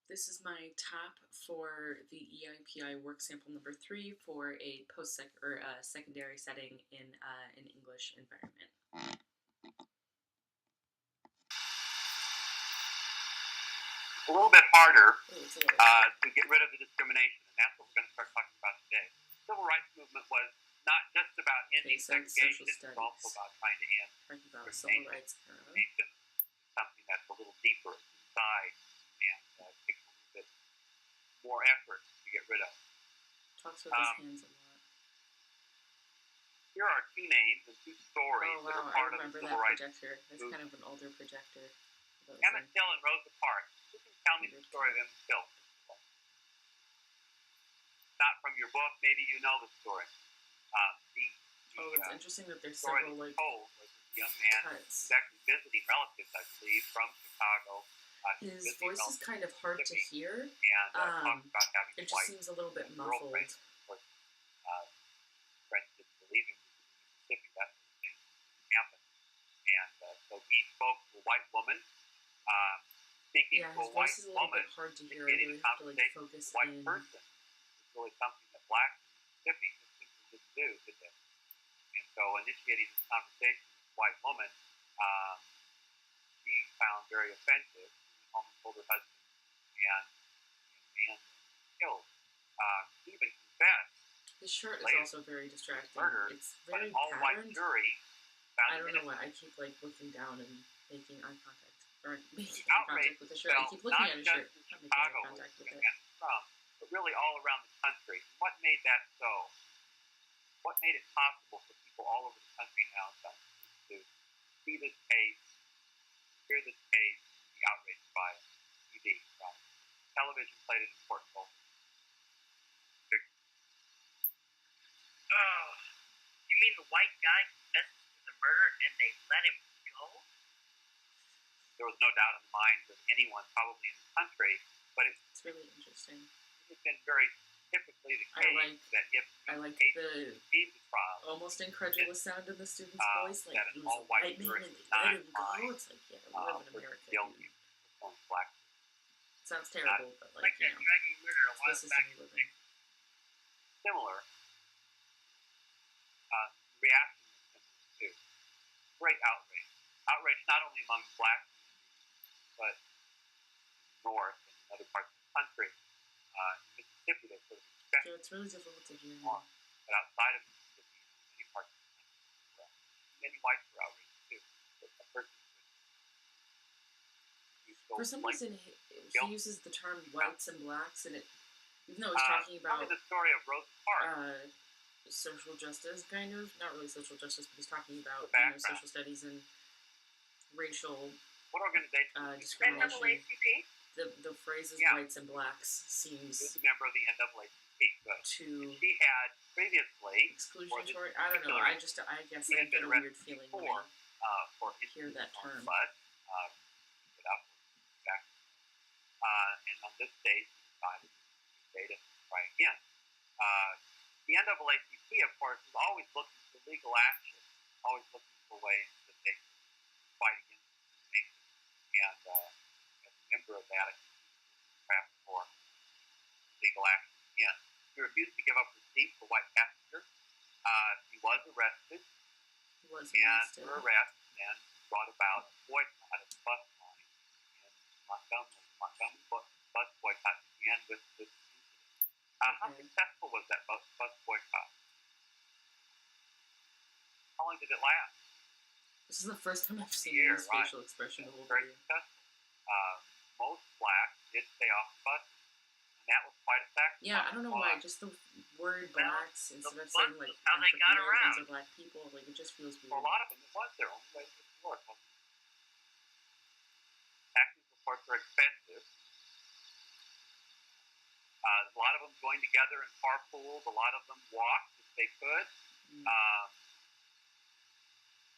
This is my top for the EIPA work sample number 3 for a secondary setting in an English environment. A little bit harder to get rid of the discrimination, and that's what we're going to start talking about today. The civil rights movement was not just about ending segregation, it was also about trying to end discrimination, something that's a little deeper inside and takes a little bit more effort to get rid of. Talks with his hands a lot. Here are two names and two stories that are part of the civil rights projector. That's kind of an older projector. Emmett Till and Rosa Parks. Who can tell me the story of Emmett Till? Not from your book, maybe you know the story. It's interesting that there's several was a young man who's actually visiting relatives, I believe, from Chicago. His voice is kind of hard to hear. And talks about having it just seems a little bit muffled. Friends didn't believe him in Mississippi. That sort of thing happened. And so he spoke to a white woman. Speaking to a white woman, hard to hear. I really have to focus white person is really something that blacks in Mississippi just simply didn't do, did they? And so initiating this conversation with a white woman, she found very offensive. She went home and told her husband, and the man killed. He even confessed. The shirt is also very distracting. It's very all-white jury I don't know why I keep looking down and making eye contact. Or making eye contact with the shirt. I keep looking at his shirt, not making eye contact with it. But really all around the country. What made that so? What made it possible for people all over the country now to see this case, hear this case, be outraged by it? TV, right? Television played an important role. Oh, you mean the white guy confessed to the murder and they let him go? There was no doubt in the minds of anyone probably in the country, but it's really interesting. It's been very typically the case that if the trial, almost incredulous sound in the student's voice, like that an all-white jury and they let him go. It's like, yeah, we live in America. Guilty of black. Sounds terrible, but that dragging murder a while back. Similar. Reaction was similar too. Great outrage. Outrage not only among black communities, but north and other parts of the country. Mississippi, they sort of expect. It's really difficult to hear. But outside of Mississippi, many parts of the country, many whites were outraged too. But a person for some reason, he uses the term whites and blacks, and even though he's talking about the story of Rosa Parks. Social justice, kind of. Not really social justice, but he's talking about social studies and racial discrimination. The phrases whites and blacks seems a member of the NAACP. She had previously exclusionary. I don't know. I guess I get a weird feeling when I hear that term. And on this date, decided to try again. The NAACP, of course, is always looking for legal action, always looking for ways that they can fight against discrimination. And as a member of that, I think for legal action again. He refused to give up his seat for white passengers. He was arrested. And her arrest then brought about a boycott of the bus line in Montgomery. Montgomery bus boycott began with this incident. How successful was that bus boycott? How long did it last? This is the first time I've seen his facial expression the whole very successful. Most blacks did stay off the bus, and that was quite effective. Yeah, I don't know why. Just the word blacks instead of saying how they got around or black people, it just feels weird. For a lot of them, it was their only way to work. Taxis, of course, are expensive. A lot of them joined together in carpools. A lot of them walked if they could.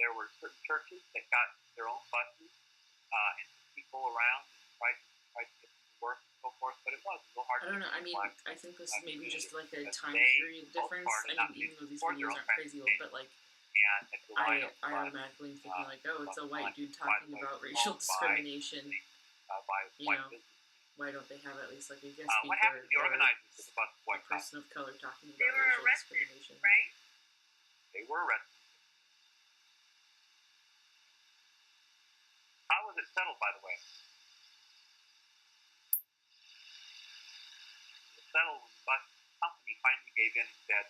There were certain churches that got their own buses and people around and tried to get them to work and so forth. But it was a little hard. I don't know. I mean, I think this is maybe just a time period difference. I mean, even though these videos aren't crazy old, but I automatically am thinking it's a white dude talking about racial discrimination. By white business. Why don't they have at least like a guest What speaker happened to the or organizers of the bus a boycott? person of color talking They about were racial arrested, discrimination? right? They were arrested. How was it settled, by the way? It was settled when the bus company finally gave in and said,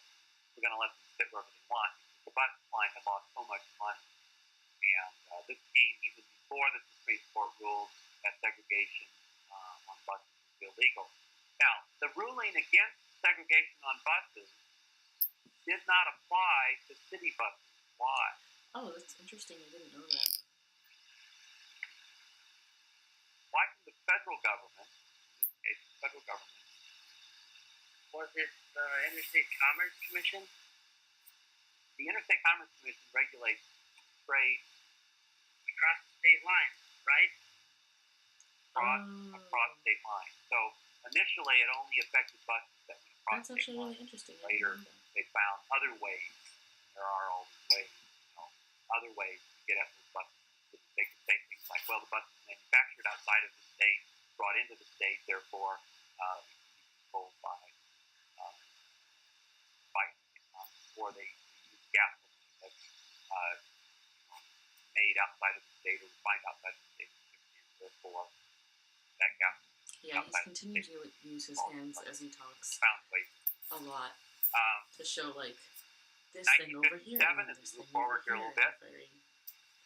we're going to let them sit wherever they want. Because the bus line had lost so much money. And this came even before the Supreme Court ruled that segregation on buses was illegal. Now, the ruling against segregation on buses did not apply to city buses. Why? Oh, that's interesting. I didn't know that. Why can the federal government, in this case, the federal government, Was it the Interstate Commerce Commission? the Interstate Commerce Commission regulates trade Across the state line, right? across state lines. So initially, it only affected buses that went across That's state actually really lines. interesting. I Later, didn't know that. they found other ways. There are always ways, other ways to get at those buses. They could say things like, well, the bus is manufactured outside of the state, brought into the state, therefore, it can be controlled or they use gasoline that's made outside of the state or refined outside of the state, therefore, that gasoline. Yeah, he's continuing to use his hands as he talks Found ways. a lot to show like this thing 1957, over here and as this we thing move over forward here a here. little bit. Very,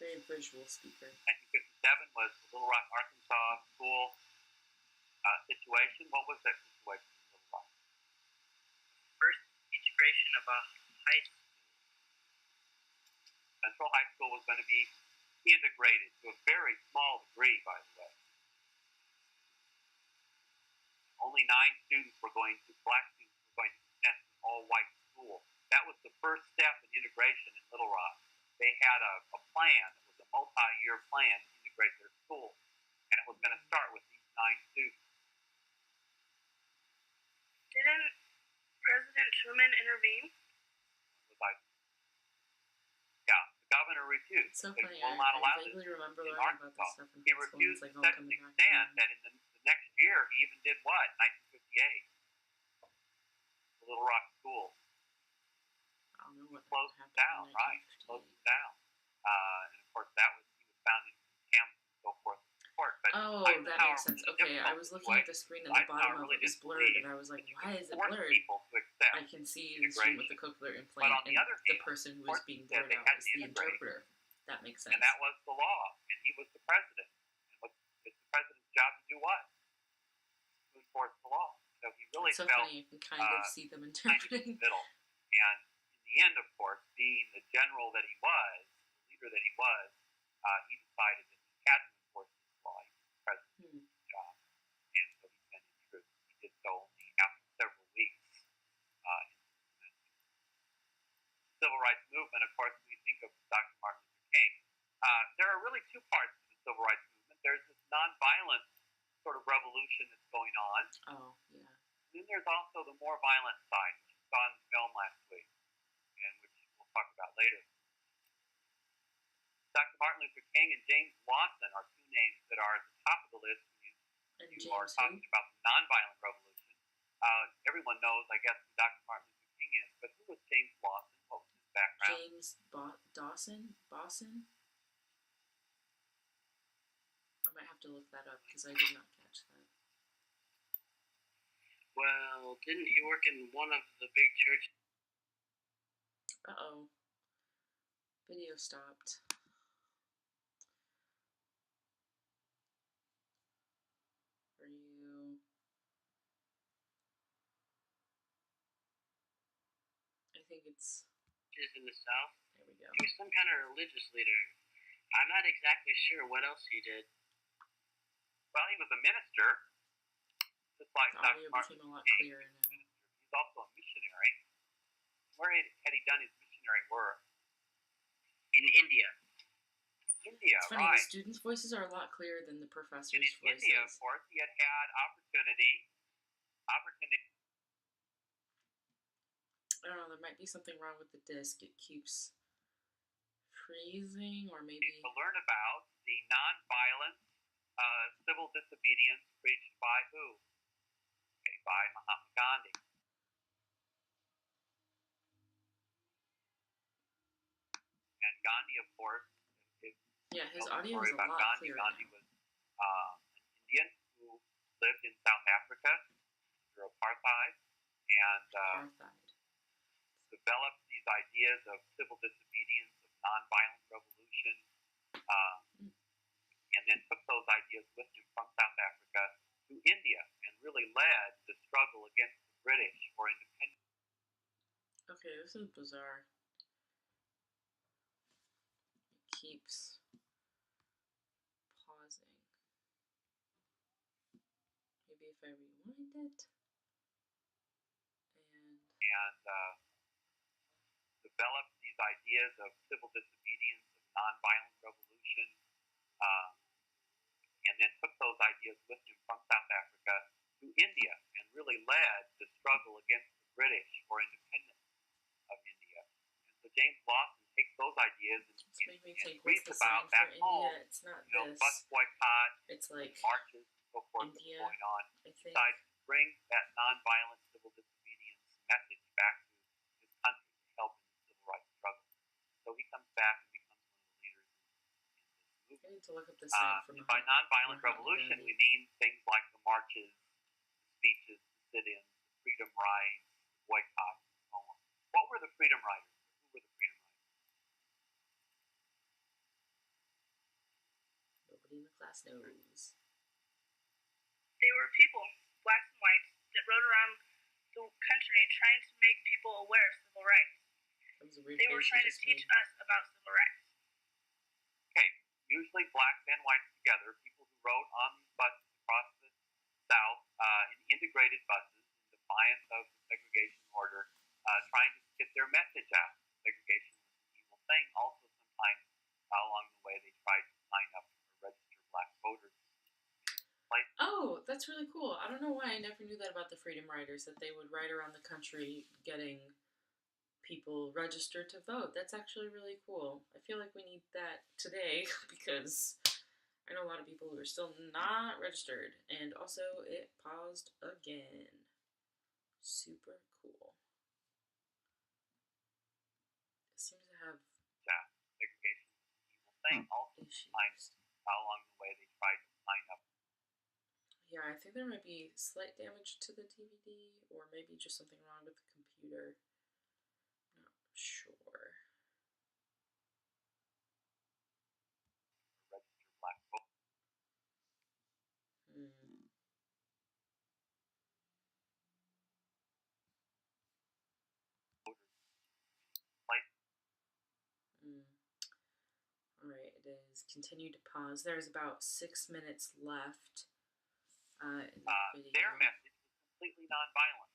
very visual speaker. 1957 was the Little Rock, Arkansas school situation. What was that situation in Little Rock? First integration of a high school. Central High School was going to be integrated to a very small degree, by the way. Only 9 students were going to, black students were going to attend an all-white school. That was the first step in integration in Little Rock. They had a plan, it was a multi-year plan to integrate their school, and it was going to start with these 9 students. Didn't President Truman intervene? It was like, yeah, the governor refused. It's so He funny. will not allow I this vaguely remember in learning about this Arkansas. stuff in He high school. refused It's like to all such an coming back to extent me. that in the next year he even did what? 1958. The Little Rock School. I don't know what Closed happened down, in right? 1958. Closed it down. And of course, he was found in camps and so forth and so forth. But Oh, that makes sense. Okay, I was looking at the screen and the bottom of it was blurred, and I was like, why is it blurred? I can see the student with the cochlear implant and the person who was being blurred out is the interpreter. That makes sense. And that was the law, and he was the president. And it's the president's job to do what? To enforce the law. So he really It's so felt funny, you can kind of see them kind of in interpreting. the middle. And in the end, of course, being the general that he was, the leader that he was, he decided that he had to enforce this law. He was the president's job. And so he sent his troops. He did so only after several weeks. Civil rights movement, of course, when we think of Dr. Martin Luther King, there are really 2 parts to the civil rights movement. There's this nonviolent sort of revolution that's going on. Oh, yeah. And then there's also the more violent side, which you saw in the film last week, and which we'll talk about later. Dr. Martin Luther King and James Lawson are 2 names that are at the top of the list when you are talking about the nonviolent revolution. Everyone knows, I guess, who Dr. Martin Luther King is, but who was James Lawson? What was his background? James Bosson? I might have to look that up because I did not catch that. Well, didn't he work in one of the big churches? Uh-oh. Video stopped. Are you... I think it's... In the South? There we go. He was some kind of religious leader. I'm not exactly sure what else he did. Well, he was a minister, just like The Dr. audio Martin became a lot Luther King. clearer now. He's also a missionary. Where had he done his missionary work? In India. In India, It's funny, right. the students' voices are a lot clearer than the professors' And in voices. India, of course, he had opportunity. I don't know, there might be something wrong with the disc. It keeps freezing, or maybe... To learn about the nonviolent Civil disobedience preached by who? Okay, by Mahatma Gandhi. And Gandhi, of course, is his audio story is a about lot Gandhi. clearer. Gandhi was an Indian who lived in South Africa under apartheid and developed these ideas of civil disobedience, of nonviolent revolution, and then took those ideas with him from South Africa to India and really led the struggle against the British for independence. Okay, this is bizarre. It keeps pausing. Maybe if I rewind it and developed these ideas of civil disobedience, of nonviolent revolution, and then took those ideas with him from South Africa to India and really led the struggle against the British for independence of India. And so James Lawson takes those ideas and reads about back home, it's not bus boycott, it's like marches, so forth India, that's going on. He decides to bring that nonviolent civil disobedience message back to his country to help in the civil rights struggle. So he comes back and becomes one of the leaders in this movement. I need to look up this by nonviolent revolution, we mean things like the marches, the speeches, the sit-ins, the freedom rides, boycotts, and so on. What were the freedom riders? Who were the freedom riders? Nobody in the class knows. They were people, blacks and whites, that rode around the country trying to make people aware of civil rights. They were trying to teach us about civil rights. Okay, usually blacks and whites together, people who rode on these buses across the South in integrated buses in defiance of the segregation order, trying to get their message out. Segregation was an evil thing. Also, sometimes along the way, they tried to sign up or register black voters. Oh, that's really cool. I don't know why I never knew that about the Freedom Riders, that they would ride around the country getting people registered to vote. That's actually really cool. I feel like we need that today because I know a lot of people who are still not registered. And also, it paused again. Super cool. It seems to have segregation was an evil thing. Also, sometimes along the way, they tried to sign up. Yeah, I think there might be slight damage to the DVD, or maybe just something wrong with the computer. I'm not sure. Register black voters. Alright, it is continued to pause. There's about 6 minutes left in the video. Their message was completely nonviolent.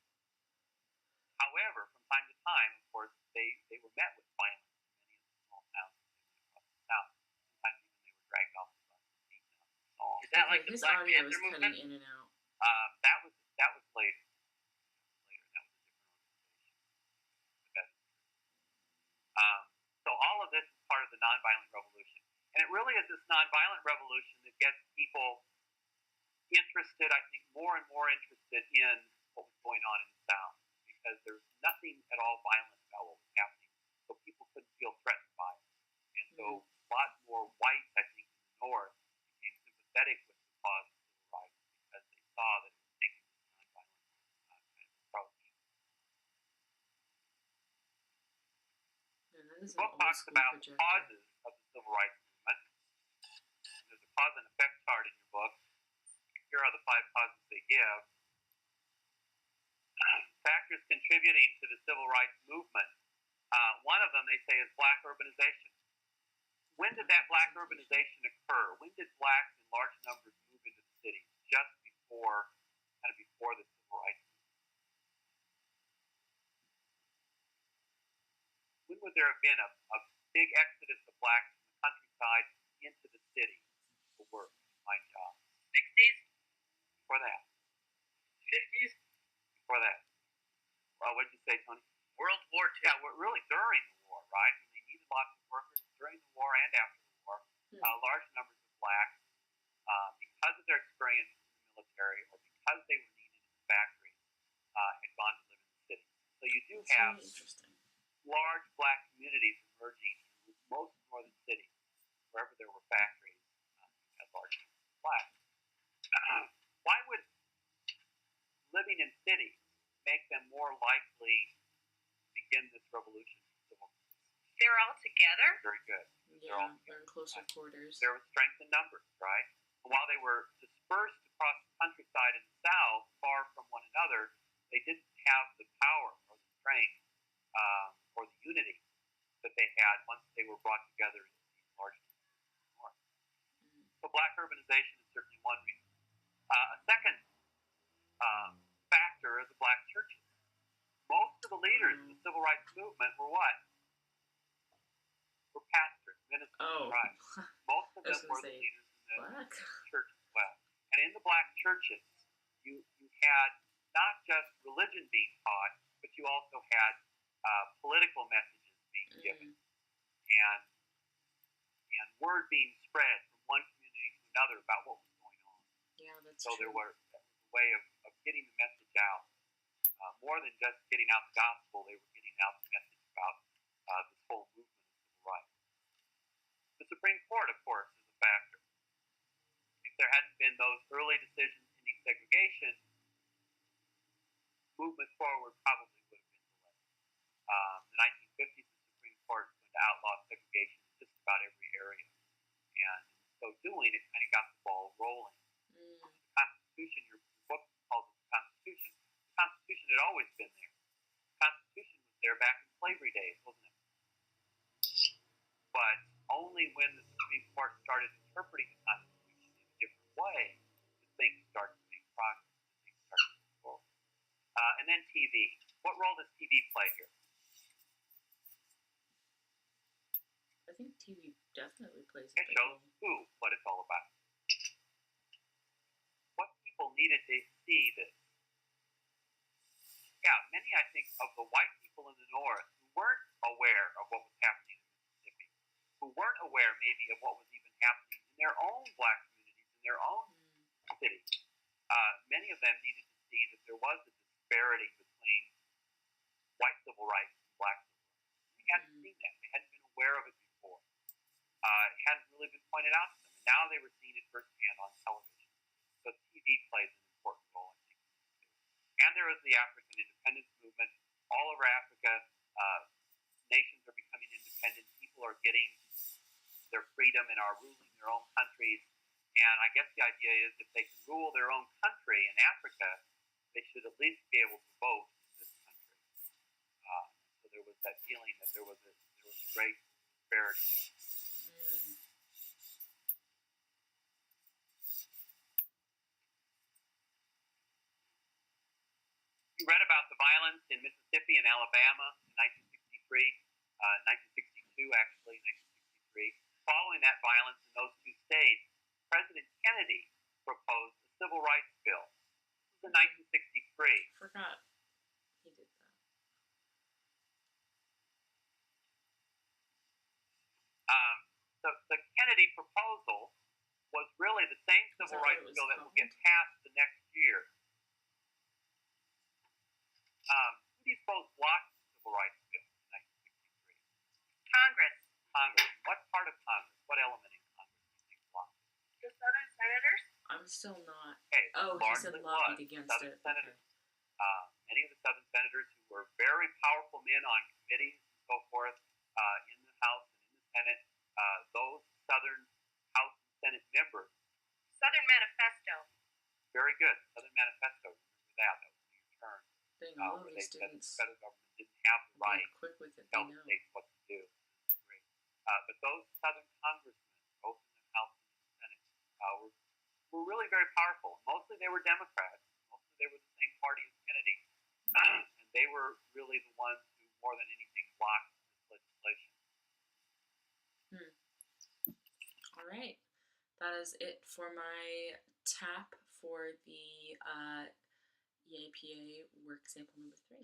However, from time to time, of course, they were met with violence in many of the small towns across the South. Sometimes even they were dragged off the bus and beaten up and so on. Is that like the Black Panther movement? Cutting in and out. That was later. That was a different organization. So all of this is part of the nonviolent revolution. And it really is this nonviolent revolution that gets people interested, I think, more and more interested in what was going on in the South, because there's nothing at all violent about what was happening, so people couldn't feel threatened by it. And so a lot more whites, I think, in the North became sympathetic with the cause of civil rights because they saw that it was taking this nonviolent kind of approach. The book talks about the causes of the civil rights movement. There's a cause and effect chart in your book. Here are the 5 causes they give. Factors contributing to the civil rights movement. One of them, they say, is black urbanization. When did that black urbanization occur? When did blacks in large numbers move into the cities? Just before the civil rights movement. When would there have been a big exodus of blacks from the countryside into the city to work, to find jobs? 60s? Before that. 50s? Before that. Well, what did you say, Tony? World War II. Yeah, really during the war, right? When they needed lots of workers during the war and after the war. Large numbers of blacks military or because they were needed in the factory, had gone to live in the city. So you do That's have really interesting. large black communities emerging in most northern cities, wherever there were factories, had large black. Why would living in cities make them more likely to begin this revolution? They're all together? Very good. Yeah, they're in closer quarters. There was strength in numbers, right? And while they were dispersed across the countryside in the south, far from one another, they didn't have the power or the strength or the unity that they had once they were brought together in these large communities in the north. So black urbanization is certainly one reason. A second factor is the black churches. Most of the leaders in the civil rights movement were what? Were pastors, ministers, right? Most of them were the leaders in the church as well. And in the black churches, you had not just religion being taught, but you also had political messages being given, and word being spread from one community to another about what was going on. Yeah, that's so true. There was a way of getting the message out. More than just getting out the gospel, they were getting out the message about this whole movement of civil rights. The Supreme Court, of course, is a factor. If there hadn't been those early decisions ending segregation, movement forward probably would have been delayed. The 1950s, the Supreme Court was going to outlaw segregation in just about every area. And in so doing, it kind of got the ball rolling. The Constitution, your book calls it the Constitution. The Constitution had always been there. The Constitution was there back in slavery days, wasn't it? But only when the Supreme Court started interpreting the Constitution in a different way did things start to make progress, did things start to move forward. And then TV. What role does TV play here? I think TV definitely plays a It big shows role. what it's all about. What people needed to see this. Yeah, many, I think, of the white people in the North who weren't aware of what was happening in Mississippi, who weren't aware maybe of what was even happening in their own black communities, in their own cities. Many of them needed to see that there was a disparity between white civil rights and black civil rights. They hadn't seen that. They hadn't been aware of it before. It hadn't really been pointed out to them. And now they were seeing it firsthand on television. So TV plays an important role, I think. And there is the African independence movement. All over Africa, nations are becoming independent. People are getting their freedom and are ruling their own countries. And I guess the idea is if they can rule their own country in Africa, they should at least be able to vote in this country. So there was that feeling that there was a great disparity there. You read about the violence in Mississippi and Alabama in 1963, 1962 actually, 1963. Following that violence in those two states, President Kennedy proposed the Civil Rights Bill. This was in 1963. Forgot he did that. The Kennedy proposal was really the same civil rights bill that will get passed the next year. Who do you suppose blocked the Civil Rights Bill in 1963? Congress. Congress. What part of Congress? What element in Congress do you think blocked it? The Southern Senators? I'm still not. Okay, he said lobbied against Southern it. Senators. Okay. Many of the Southern senators who were very powerful men on committees and so forth in the House and in the Senate, those Southern House and Senate members. Southern Manifesto. Very good. Southern Manifesto. Remember that. That was in your turn. All where of they these said the students federal government didn't have the right quick with it. to tell the states what to do. But those Southern congressmen, both in the House and in the Senate, were really very powerful. Mostly they were Democrats. Mostly they were the same party as Kennedy. And they were really the ones who, more than anything, blocked this legislation. All right. That is it for my tap for the EIPA work sample number 3.